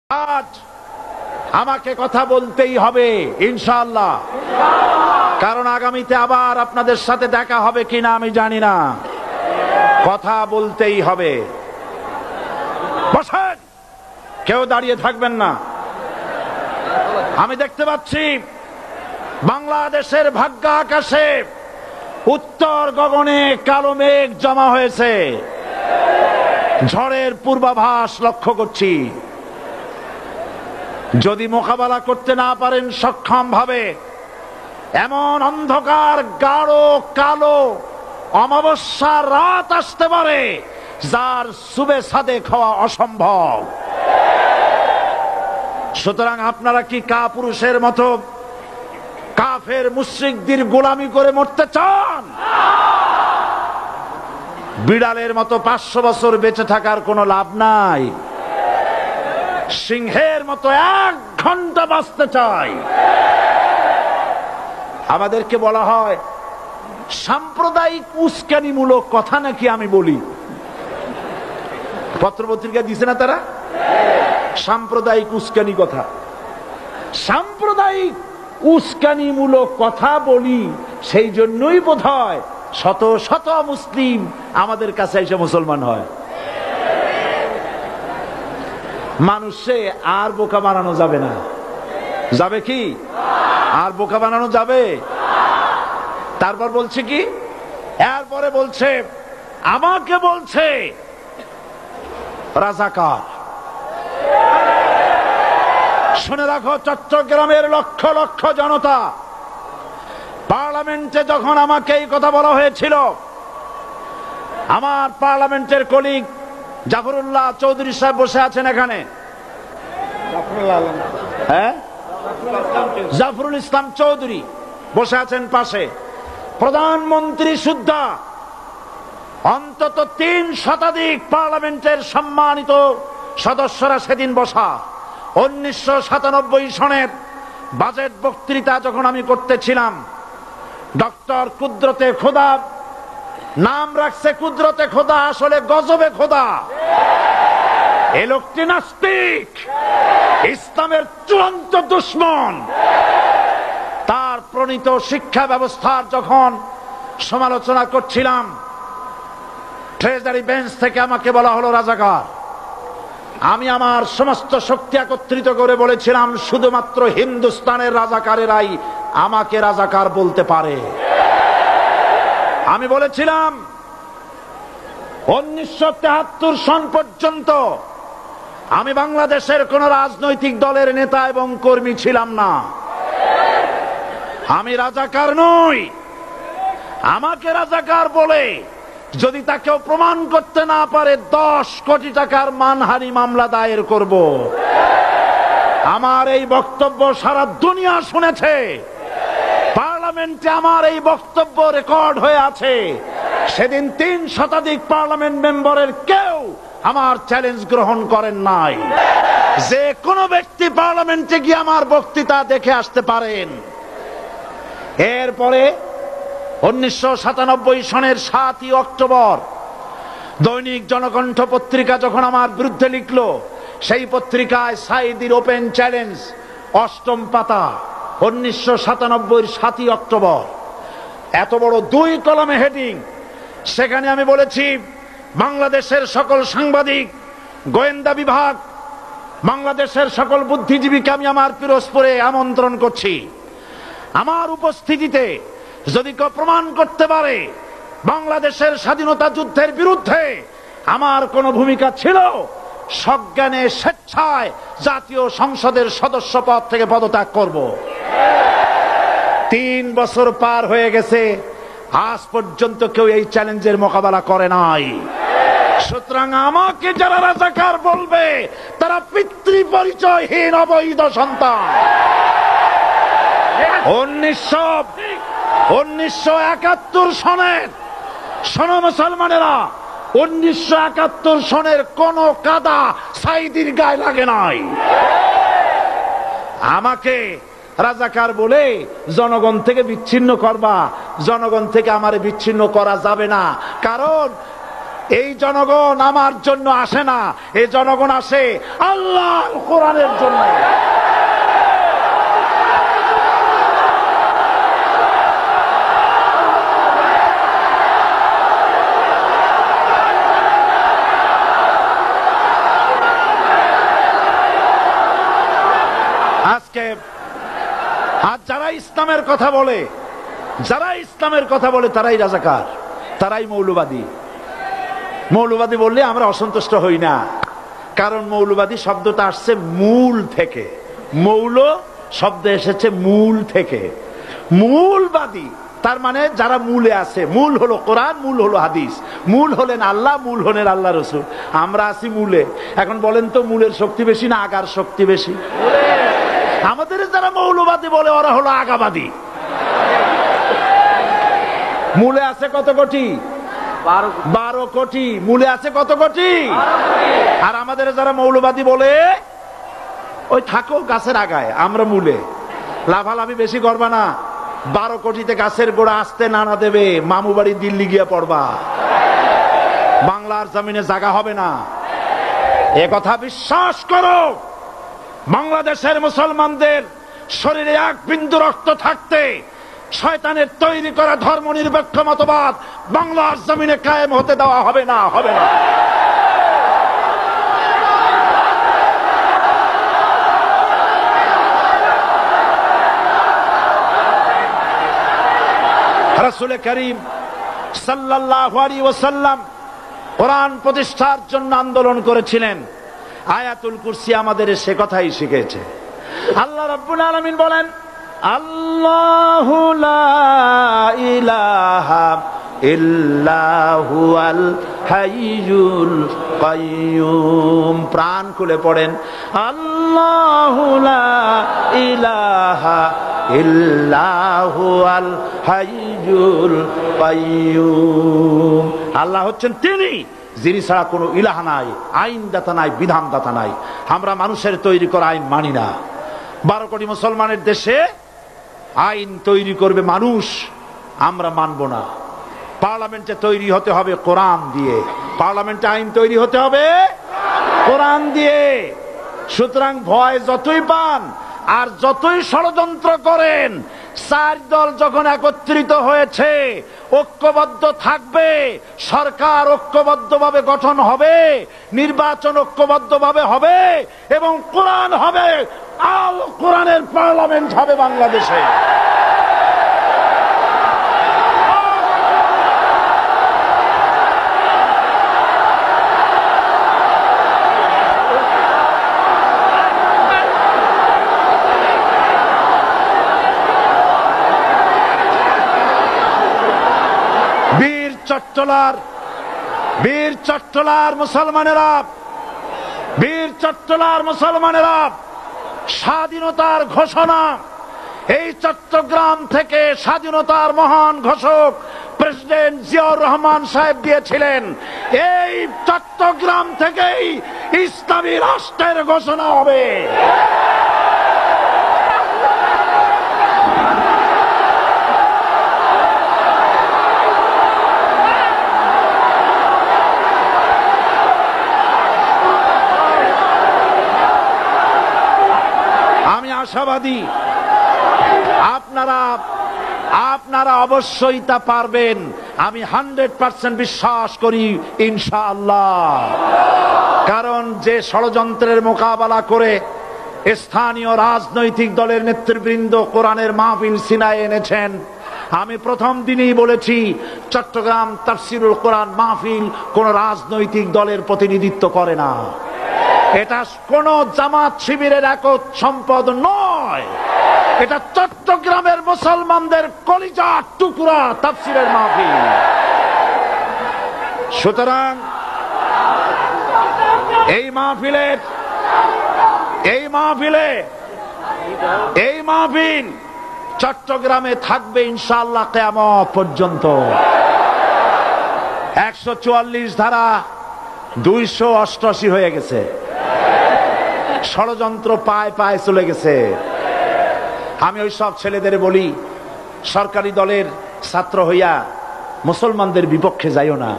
আজ আমাকে কথা বলতেই হবে ইনশাআল্লাহ, কারণ আগামীতে আবার আপনাদের সাথে দেখা হবে কিনা আমি জানি না। কথা বলতেই হবে। বসেন, কেউ দাঁড়িয়ে থাকবেন না। আমি দেখতে পাচ্ছি বাংলাদেশের ভাগ্য আকাশে উত্তর গগনে কালো মেঘ জমা হয়েছে, ঝড়ের পূর্বাভাস লক্ষ্য করছি। যদি মোকাবেলা করতে না পারেন সক্ষম ভাবে, এমন অন্ধকার গাঢ় কালো অমাবস্যার রাত আসতে পারে যার সুবে সাদেক হওয়া অসম্ভব। সুতরাং আপনারা কি কাপুরুষের মতো কাফের মুশরিকদের গোলামি করে মরতে চান? বিড়ালের মতো 500 বছর বেঁচে থাকার কোনো লাভ নাই। সিংহের মতো 1 ঘন্টা বাঁচতে চাই। আমাদেরকে বলা হয় সাম্প্রদায়িক উস্কানিমূলক কথা নাকি আমি বলি। পত্রপত্রিকা দিছে না তারা? সাম্প্রদায়িক উস্কানি কথা, সাম্প্রদায়িক উস্কানিমূলক কথা বলি। সেই জন্যই বোধহয় শত শত মুসলিম আমাদের কাছে এসে মুসলমান হয়। মানুষে আর বোকা বানানো যাবে না। যাবে কি? আর বোকা বানানো যাবে? তারপর বলছে কি? এরপরে বলছে আমাকে বলছে রাজাকার। শুনে রাখো চট্টগ্রামের লক্ষ লক্ষ জনতা, পার্লামেন্টে যখন আমাকে এই কথা বলা হয়েছিল, আমার পার্লামেন্টের কলিগ জাফরুল্লাহ চৌধুরী সাহেব বসে আছেন এখানে। হ্যাঁ, জাফরুল ইসলাম চৌধুরী বসে আছেন পাশে। প্রধানমন্ত্রী সুদ্ধা, অন্তত 3 শতাধিক পার্লামেন্টের সম্মানিত সদস্যরা সেদিন বসা। 1997 সনের বাজেট বক্তৃতা যখন আমি করতেছিলাম, ডক্টর কুদরতে খোদা, নাম রাখছে কুদরতে খোদা, আসলে গজবে খোদা। এই লোকটি নাস্তিক, ইসলামের চূড়ান্ত দুশমন। তার প্রণীত শিক্ষা ব্যবস্থার যখন সমালোচনা করছিলাম, ট্রেজারি বেঞ্চ থেকে আমাকে বলা হলো রাজাকার। আমি আমার সমস্ত শক্তি একত্রিত করে বলেছিলাম শুধুমাত্র হিন্দুস্তানের রাজাকারেরাই আমাকে রাজাকার বলতে পারে। আমি বলেছিলাম 1973 সন পর্যন্ত আমি বাংলাদেশের কোন রাজনৈতিক দলের নেতা এবং কর্মী ছিলাম না। আমি রাজাকার নই। আমাকে রাজাকার বলে যদি তাকেও প্রমাণ করতে না পারে 10 কোটি টাকার মানহানি মামলা দায়ের করব। আমার এই বক্তব্য সারা দুনিয়া শুনেছে। পার্লামেন্টে আমার এই বক্তব্য রেকর্ড হয়ে আছে। সেদিন 3 শতাধিক পার্লামেন্ট মেম্বারের কেউ আমার চ্যালেঞ্জ গ্রহণ করেন নাই। যে কোনো ব্যক্তি পার্লামেন্টে গিয়ে আমার বক্তৃতা দেখে আসতে পারেন। এরপরে 1997 সনের 7ই অক্টোবর দৈনিক জনকণ্ঠ পত্রিকা যখন আমার বিরুদ্ধে লিখল, সেই পত্রিকায় সাইদির ওপেন চ্যালেঞ্জ 8ম পাতা, 1997 7ই অক্টোবর, এত বড় 2 কলমে হেডিং। সেখানে আমি বলেছি বাংলাদেশের সকল সাংবাদিক, গোয়েন্দা বিভাগ, বাংলাদেশের সকল বুদ্ধিজীবীকে আমি আমার পিরোজপুরে আমন্ত্রণ করছি। আমার উপস্থিতিতে যদি কেউ প্রমাণ করতে পারে বাংলাদেশের স্বাধীনতা যুদ্ধের বিরুদ্ধে আমার কোনো ভূমিকা ছিল, সজ্ঞানে স্বেচ্ছায় জাতীয় সংসদের সদস্য পদ থেকে পদত্যাগ করব। 3 বছর পার হয়ে গেছে, আজ পর্যন্ত কেউ এই চ্যালেঞ্জের মোকাবেলা করে নাই। সুতরাং আমাকে যারা রাজাকার বলবে তারা পিতৃ পরিচয়হীন অবৈধ সন্তান। 1971 সনের, শোনো মুসলমানেরা, 1971 সনের কোন কাদা সাইদির গায়ে লাগে নাই। আমাকে রাজাকার বলে জনগণ থেকে বিচ্ছিন্ন করবা। জনগণ থেকে আমারে বিচ্ছিন্ন করা যাবে না, কারণ এই জনগণ আমার জন্য আসে না, এই জনগণ আসে আল্লাহর কোরআনের জন্য। আজকে আর যারা ইসলামের কথা বলে, তারাই রাজাকার, তারাই মৌলবাদী। মৌলবাদী বললে আমরা অসন্তুষ্ট হই না, কারণ মৌলবাদী শব্দটা আসছে মূল থেকে। মৌল শব্দ এসেছে মূল থেকে। মূলবাদী তার মানে যারা মূলে আছে। মূল হলো কোরআন, মূল হলো হাদিস, মূল হলেন আল্লাহ, মূল হলেন আল্লাহ রসুল। আমরা আছি মূলে। এখন বলেন তো মূলের শক্তি বেশি না আগার শক্তি বেশি? আমাদের যারা মৌলবাদী বলে ওরা হলো আগাবাদী। মূলে আছে কত কোটি? 12 কোটি। মূলে আছে কত কোটি? আর আমাদের যারা মৌলবাদী বলে ওই থাকো গাছের আগায়, আমরা মূলে। লাভালাভি বেশি করবা না, 12 কোটিতে গাছের গোড়া আসতে নানা দেবে, মামু বাড়ি দিল্লি গিয়ে পড়বা, বাংলার জমিনে জায়গা হবে না। এ কথা বিশ্বাস করো। বাংলাদেশের মুসলমানদের শরীরে এক বিন্দু রক্ত থাকতে শয়তানের তৈরি করা ধর্ম নিরপেক্ষ মতবাদ বাংলার জমিনে কায়েম হতে দেওয়া হবে না, হবে না। রাসূল করিম সাল্লাল্লাহু আলাইহি ওয়াসাল্লাম কোরআন প্রতিষ্ঠার জন্য আন্দোলন করেছিলেন। আয়াতুল কুরসি আমাদের সে কথাই শিখেছে। আল্লাহ রাব্বুল আলামিন বলেন, আল্লাহু লা ইলাহা ইল্লা হুয়াল হাইয়ুল কাইয়্যুম। প্রাণ খুলে পড়েন, আল্লাহু লা ইলাহা ইল্লা হুয়াল হাইয়ুল কাইয়্যুম। আল্লাহ হচ্ছেন তিনি, যিনি ছাড়া কোনো ইলাহ নাই, আইনদাতা নাই, বিধানদাতা নাই। আমরা মানুষের তৈরি করা আইন মানি না। 12 কোটি মুসলমানের দেশে আইন তৈরি করবে মানুষ, আমরা মানব না। পার্লামেন্টে তৈরি হতে হবে কোরআন দিয়ে, পার্লামেন্টে আইন তৈরি হতে হবে কোরআন দিয়ে। সুতরাং ভয় যতই পান আর যতই ষড়যন্ত্র করেন, 4 দল যখন একত্রিত হয়েছে, ঐক্যবদ্ধ থাকবে, সরকার ঐক্যবদ্ধভাবে গঠন হবে, নির্বাচন ঐক্যবদ্ধভাবে হবে এবং কোরআন হবে, আল কোরআনের পার্লামেন্ট হবে বাংলাদেশে। বীর চট্টলার মুসলমানেরা স্বাধীনতার ঘোষণা, এই চট্টগ্রাম থেকে স্বাধীনতার মহান ঘোষক প্রেসিডেন্ট জিয়াউর রহমান সাহেব দিয়েছিলেন। এই চট্টগ্রাম থেকেই ইসলামী রাষ্ট্রের ঘোষণা হবে। আশাবাদী আপনারা অবশ্যই তা পারবেন। আমি 100% বিশ্বাস করি ইনশাআল্লাহ। কারণ যে ষড়যন্ত্রের মোকাবেলা করে স্থানীয় রাজনৈতিক দলের নেতৃবৃন্দ কোরআনের মাহফিল সিনায় এনেছেন, আমি প্রথম দিনেই বলেছি চট্টগ্রাম তাফসিরুল কোরআন মাহফিল কোন রাজনৈতিক দলের প্রতিনিধিত্ব করে না। এটা কোন জামাত শিবিরের একক সম্পদ নয়, এটা চট্টগ্রামের মুসলমানদের কলিজার টুকরা তাফসিরের মাহফিল। সুতরাং এই মাহফিল চট্টগ্রামে থাকবে ইনশাআল্লাহ কিয়ামত পর্যন্ত। 144 ধারা 288 হয়ে গেছে, ষড়যন্ত্র পায় পায় চলে গেছে। আমি ওই সব ছেলেদের বলি, সরকারি দলের ছাত্র হইয়া মুসলমানদের বিপক্ষে যাইও না।